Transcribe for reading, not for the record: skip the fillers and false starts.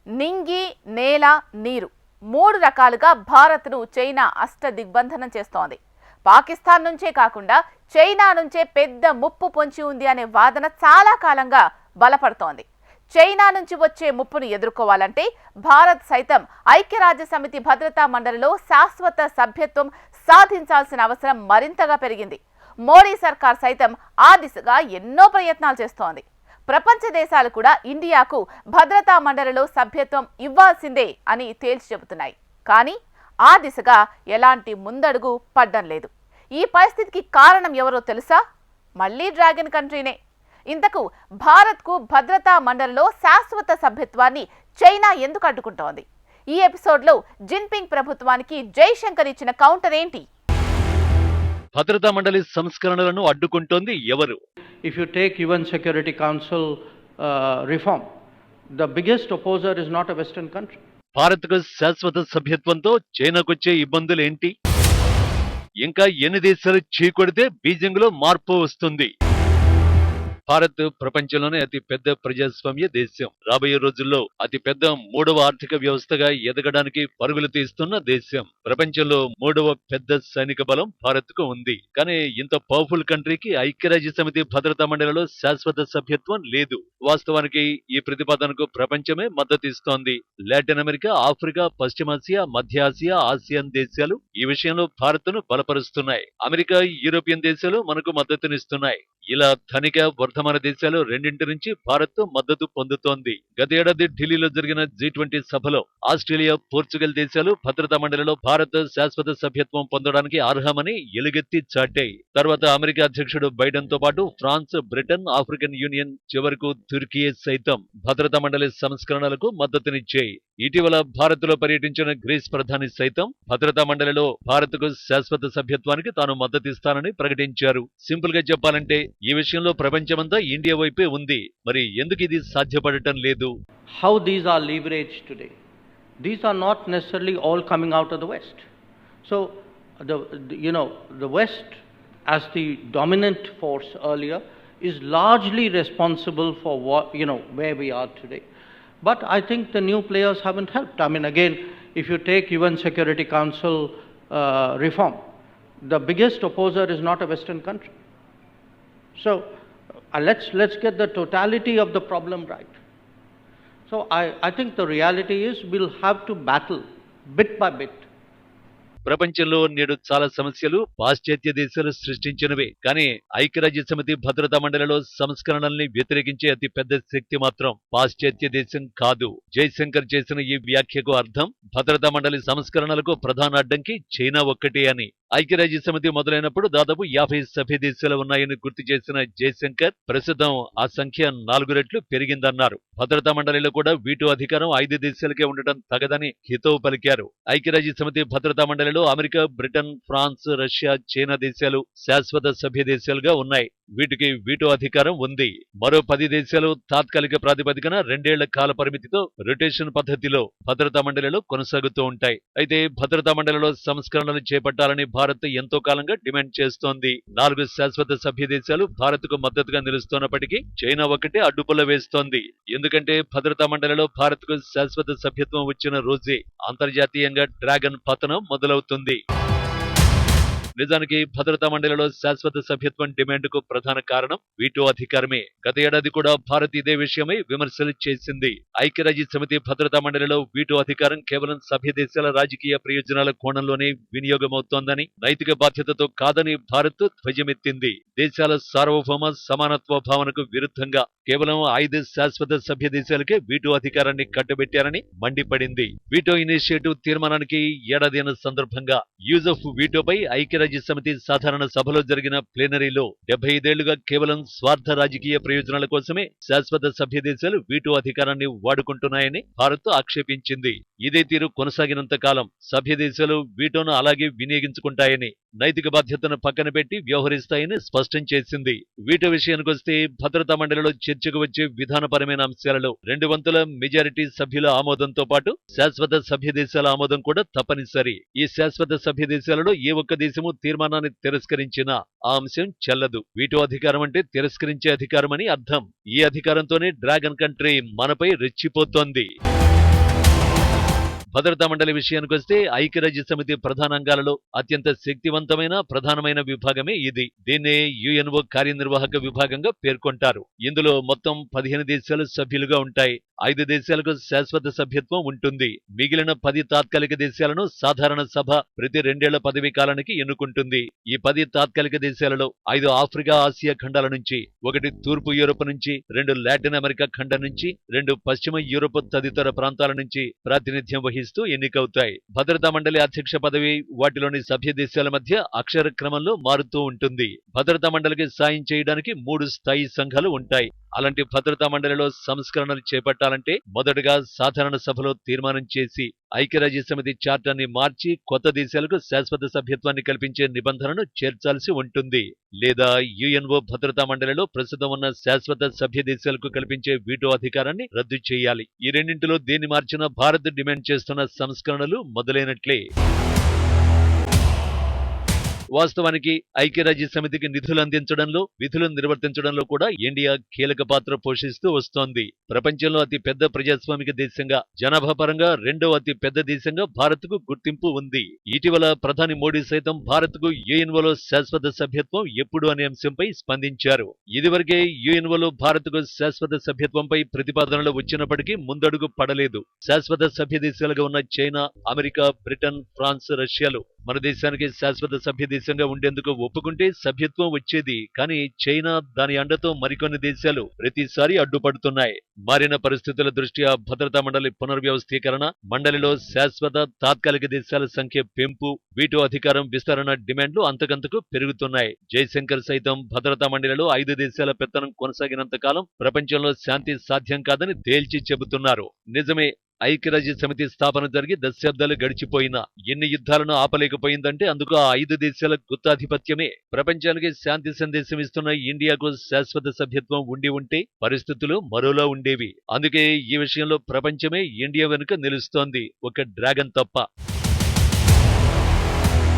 నింగి, నేల, నీరు మూడు రకాలుగా భారత్ను చైనా అష్టదిగ్బంధనం చేస్తోంది. పాకిస్తాన్ నుంచే కాకుండా చైనా నుంచే పెద్ద ముప్పు పొంచి ఉంది అనే వాదన చాలా కాలంగా బలపడుతోంది. చైనా నుంచి వచ్చే ముప్పును ఎదుర్కోవాలంటే భారత్ సైతం ఐక్యరాజ్యసమితి భద్రతా మండలిలో శాశ్వత సభ్యత్వం సాధించాల్సిన అవసరం మరింతగా పెరిగింది. మోడీ సర్కార్ సైతం ఆ దిశగా ఎన్నో ప్రయత్నాలు చేస్తోంది. ప్రపంచ దేశాలు కూడా ఇండియాకు భద్రతా మండలిలో సభ్యత్వం ఇవ్వాల్సిందే అని తేల్చి చెబుతున్నాయి. కానీ ఆ దిశగా ఎలాంటి ముందడుగు పడ్డం లేదు. ఈ పరిస్థితికి కారణం ఎవరో తెలుసా? మళ్లీ డ్రాగన్ కంట్రీనే. ఇంతకు భారత్కు భద్రతా మండలిలో శాశ్వత సభ్యత్వాన్ని చైనా ఎందుకు అడ్డుకుంటోంది? ఈ ఎపిసోడ్లో జిన్పింగ్ ప్రభుత్వానికి జైశంకర్ ఇచ్చిన కౌంటర్ ఏంటి? భద్రతా మండలి సంస్కరణలను అడ్డుకుంటోంది ఎవరు? If you take UN Security Council reform, the biggest opposer is not a Western country. భారత్కు శాశ్వత సభ్యత్వంతో చైనాకొచ్చే ఇబ్బందులు ఏంటి? ఇంకా ఎన్ని దేశాలు చీకొడితే బీజింగ్లో మార్పు వస్తుంది? భారత్ ప్రపంచంలోనే అతి పెద్ద ప్రజాస్వామ్య దేశం. రాబోయే రోజుల్లో అతి పెద్ద మూడవ ఆర్థిక వ్యవస్థగా ఎదగడానికి పరుగులు తీస్తున్న దేశం. ప్రపంచంలో మూడవ పెద్ద సైనిక బలం భారత్ కు ఉంది. కానీ ఇంత పవర్ఫుల్ కంట్రీకి ఐక్యరాజ్య సమితి భద్రతా మండలిలో శాశ్వత సభ్యత్వం లేదు. వాస్తవానికి ఈ ప్రతిపాదనకు ప్రపంచమే మద్దతు ఇస్తోంది. లాటిన్ అమెరికా, ఆఫ్రికా, పశ్చిమాసియా, మధ్య ఆసియా, ఆసియాన్ దేశాలు ఈ విషయంలో భారత్ను బలపరుస్తున్నాయి. అమెరికా, యూరోపియన్ దేశాలు మనకు మద్దతునిస్తున్నాయి. ఇలా ధనిక, వర్ధమాన దేశాలు రెండింటి నుంచి భారత్ మద్దతు పొందుతోంది. గత ఏడాది ఢిల్లీలో జరిగిన G20 సభలో ఆస్ట్రేలియా, పోర్చుగల్ దేశాలు భద్రతా మండలిలో భారత్ శాశ్వత సభ్యత్వం పొందడానికి అర్హమని ఎలుగెత్తి చాటాయి. తర్వాత అమెరికా అధ్యక్షుడు బైడెన్ తో పాటు ఫ్రాన్స్, బ్రిటన్, ఆఫ్రికన్ యూనియన్, చివరకు తుర్కీ సైతం భద్రతా మండలి సంస్కరణలకు మద్దతునిచ్చాయి. ఇటీవల భారత్ లో పర్యటించిన గ్రీస్ ప్రధాని సైతం భద్రతా మండలిలో భారత్ కు శాశ్వత సభ్యత్వానికి తాను మద్దతిస్తానని ప్రకటించారు. సింపుల్ గా చెప్పాలంటే ఈ విషయంలో ప్రపంచమంతా ఇండియా వైపే ఉంది. మరి ఎందుకు ఇది సాధ్యపడటం లేదు? How these are leveraged today? These are not necessarily all coming out of the West. So, the West, as the dominant force earlier, is largely responsible for where we are today. But I think the new players haven't helped. I mean, again, if you take UN Security Council reform, the biggest opposer is not a Western country. So let's get the totality of the problem right. So I think the reality is we'll have to battle bit by bit. ప్రపంచంలో నేడు చాలా సమస్యలు పాశ్చాత్య దేశాలు సృష్టించినవే. కానీ ఐక్యరాజ్య సమితి భద్రతా మండలిలో సంస్కరణల్ని వ్యతిరేకించే అతి పెద్ద శక్తి మాత్రం పాశ్చాత్య దేశం కాదు. జైశంకర్ చేసిన ఈ వ్యాఖ్యకు అర్థం భద్రతా మండలి సంస్కరణలకు ప్రధాన అడ్డంకి చైనా ఒక్కటే అని. ఐక్యరాజ్య సమితి మొదలైనప్పుడు దాదాపు 50 సభ్య దేశాలు ఉన్నాయని గుర్తు చేసిన జైశంకర్ ప్రస్తుతం ఆ సంఖ్య 4 రెట్లు పెరిగిందన్నారు. భద్రతా మండలిలో కూడా వీటో అధికారం 5 దేశాలకే ఉండటం తగదని హితవు పలికారు. ఐక్యరాజ్య సమితి భద్రతా మండలిలో America, Britain, France, Russia, China దేశాలు శాశ్వత సభ్య దేశాలుగా ఉన్నాయి. వీటికి వీటో అధికారం ఉంది. మరో 10 దేశాలు తాత్కాలిక ప్రాతిపదికన 2 ఏళ్ల కాల పరిమితితో రొటేషన్ పద్ధతిలో భద్రతా మండలిలో కొనసాగుతూ ఉంటాయి. అయితే భద్రతా మండలిలో సంస్కరణలు చేపట్టాలని భారత్ ఎంతో కాలంగా డిమాండ్ చేస్తోంది. 4 శాశ్వత సభ్య దేశాలు భారత్ కు మద్దతుగా నిలుస్తున్నప్పటికీ చైనా ఒకటే అడ్డుపుల్ల వేస్తోంది. ఎందుకంటే భద్రతా మండలిలో భారత్ కు శాశ్వత సభ్యత్వం వచ్చిన రోజే అంతర్జాతీయంగా డ్రాగన్ పతనం మొదలవుతుంది. నిజానికి భద్రతా మండలిలో శాశ్వత సభ్యత్వం డిమాండ్కు ప్రధాన కారణం వీటో అధికారమే. గత ఏడాది కూడా భారత్ ఇదే విషయమై విమర్శలు చేసింది. ఐక్యరాజ్య సమితి భద్రతా మండలిలో వీటో అధికారం కేవలం సభ్య దేశాల రాజకీయ ప్రయోజనాల కోణంలోనే వినియోగమవుతోందని, నైతిక బాధ్యతతో కాదని భారత్ ధ్వజమెత్తింది. దేశాల సార్వభౌమ సమానత్వ భావనకు విరుద్ధంగా కేవలం 5 శాశ్వత సభ్య దేశాలకే వీటో అధికారాన్ని కట్టబెట్టారని మండిపడింది. వీటో ఇనిషియేటివ్ తీర్మానానికి ఏడాదిన సందర్భంగా యూజ్ ఆఫ్ వీటోపై ఐక్యరాజ్య సమితి సాధారణ సభలో జరిగిన ప్లేనరీలో 75 ఏళ్లుగా కేవలం స్వార్థ రాజకీయ ప్రయోజనాల కోసమే శాశ్వత సభ్య దేశాలు వీటో అధికారాన్ని వాడుకుంటున్నాయని భారత్ ఆక్షేపించింది. ఇదే తీరు కొనసాగినంత కాలం సభ్య దేశాలు వీటోను అలాగే వినియోగించుకుంటాయని, నైతిక బాధ్యతను పక్కన పెట్టి వ్యవహరిస్తాయని స్పష్టం చేసింది. వీటో విషయానికొస్తే భద్రతా మండలిలో చర్చకు వచ్చే విధానపరమైన అంశాలలో 2/3 మెజారిటీ సభ్యుల ఆమోదంతో పాటు శాశ్వత సభ్య దేశాల ఆమోదం కూడా తప్పనిసరి. ఈ శాశ్వత సభ్య దేశాలలో ఏ ఒక్క దేశము తీర్మానాన్ని తిరస్కరించినా ఆ అంశం చెల్లదు. వీటో అధికారం అంటే తిరస్కరించే అధికారమని అర్థం. ఈ అధికారంతోనే డ్రాగన్ కంట్రీ మనపై రెచ్చిపోతోంది. భద్రతా మండలి విషయానికొస్తే ఐక్యరాజ్య సమితి ప్రధానాంగాలలో అత్యంత శక్తివంతమైన ప్రధానమైన విభాగమే ఇది. దీన్నే యుఎన్ఓ కార్యనిర్వాహక విభాగంగా పేర్కొంటారు. ఇందులో మొత్తం 15 దేశాలు సభ్యులుగా ఉంటాయి. 5 దేశాలకు శాశ్వత సభ్యత్వం ఉంటుంది. మిగిలిన 10 తాత్కాలిక దేశాలను సాధారణ సభ ప్రతి 2 ఏళ్ల పదవీ కాలానికి ఎన్నుకుంటుంది. ఈ 10 తాత్కాలిక దేశాలలో 5 ఆఫ్రికా ఆసియా ఖండాల నుంచి, 1 తూర్పు యూరోప్ నుంచి, 2 లాటిన్ అమెరికా ఖండం నుంచి, 2 పశ్చిమ యూరోప్ తదితర ప్రాంతాల నుంచి ప్రాతినిధ్యం వహిస్తూ ఎన్నికవుతాయి. భద్రతా మండలి అధ్యక్ష పదవి వాటిలోని సభ్య దేశాల మధ్య అక్షర క్రమంలో మారుతూ ఉంటుంది. భద్రతా మండలికి సాయం చేయడానికి 3 స్థాయి సంఘాలు ఉంటాయి. అలాంటి భద్రతా మండలిలో సంస్కరణలు చేపట్టాలంటే మొదటగా సాధారణ సభలో తీర్మానం చేసి ఐక్యరాజ్య సమితి చార్టర్ని మార్చి కొత్త దేశాలకు శాశ్వత సభ్యత్వాన్ని కల్పించే నిబంధనను చేర్చాల్సి ఉంటుంది. లేదా యుఎన్ఓ భద్రతా మండలిలో ప్రస్తుతం ఉన్న శాశ్వత సభ్య దేశాలకు కల్పించే వీటో అధికారాన్ని రద్దు చేయాలి. ఈ రెండింటిలో దేన్ని మార్చినా భారత్ డిమాండ్ చేస్తున్న సంస్కరణలు మొదలైనట్లే. వాస్తవానికి ఐక్యరాజ్య సమితికి నిధులు అందించడంలో, విధులు నిర్వర్తించడంలో కూడా ఇండియా కీలక పాత్ర పోషిస్తూ వస్తోంది. ప్రపంచంలో అతి పెద్ద ప్రజాస్వామిక దేశంగా, జనాభా పరంగా 2వ అతి పెద్ద దేశంగా భారత్కు గుర్తింపు ఉంది. ఇటీవల ప్రధాని మోడీ సైతం భారత్కు యుఎన్ఓలో శాశ్వత సభ్యత్వం ఎప్పుడు అనే అంశంపై స్పందించారు. ఇదివరకే యుఎన్ఓలో భారత్కు శాశ్వత సభ్యత్వంపై ప్రతిపాదనలు వచ్చినప్పటికీ ముందడుగు పడలేదు. శాశ్వత సభ్య దేశాలుగా ఉన్న చైనా, అమెరికా, బ్రిటన్, ఫ్రాన్స్, రష్యాలు మన దేశానికి శాశ్వత సభ్య దేశంగా ఉండేందుకు ఒప్పుకుంటే సభ్యత్వం వచ్చేది. కానీ చైనా, దాని అండతో మరికొన్ని దేశాలు ప్రతిసారి అడ్డుపడుతున్నాయి. మారిన పరిస్థితుల దృష్ట్యా భద్రతా మండలి పునర్వ్యవస్థీకరణ, మండలిలో శాశ్వత తాత్కాలిక దేశాల సంఖ్య పెంపు, వీటో అధికారం విస్తరణ డిమాండ్లు అంతకంతకు పెరుగుతున్నాయి. జయశంకర్ సైతం భద్రతా మండలిలో 5 దేశాల పెత్తనం కొనసాగినంత కాలం ప్రపంచంలో శాంతి సాధ్యం కాదని తేల్చి చెబుతున్నారు. నిజమే, ఐక్యరాజ్య సమితి స్థాపన జరిగి దశాబ్దాలు గడిచిపోయినా ఎన్ని యుద్ధాలను ఆపలేకపోయిందంటే అందుకు ఆ 5 దేశాల గుత్తాధిపత్యమే. ప్రపంచానికి శాంతి సందేశం ఇస్తున్న ఇండియాకు శాశ్వత సభ్యత్వం ఉండి ఉంటే పరిస్థితులు మరోలా ఉండేవి. అందుకే ఈ విషయంలో ప్రపంచమే ఇండియా వెనుక నిలుస్తోంది, ఒక డ్రాగన్ తప్ప.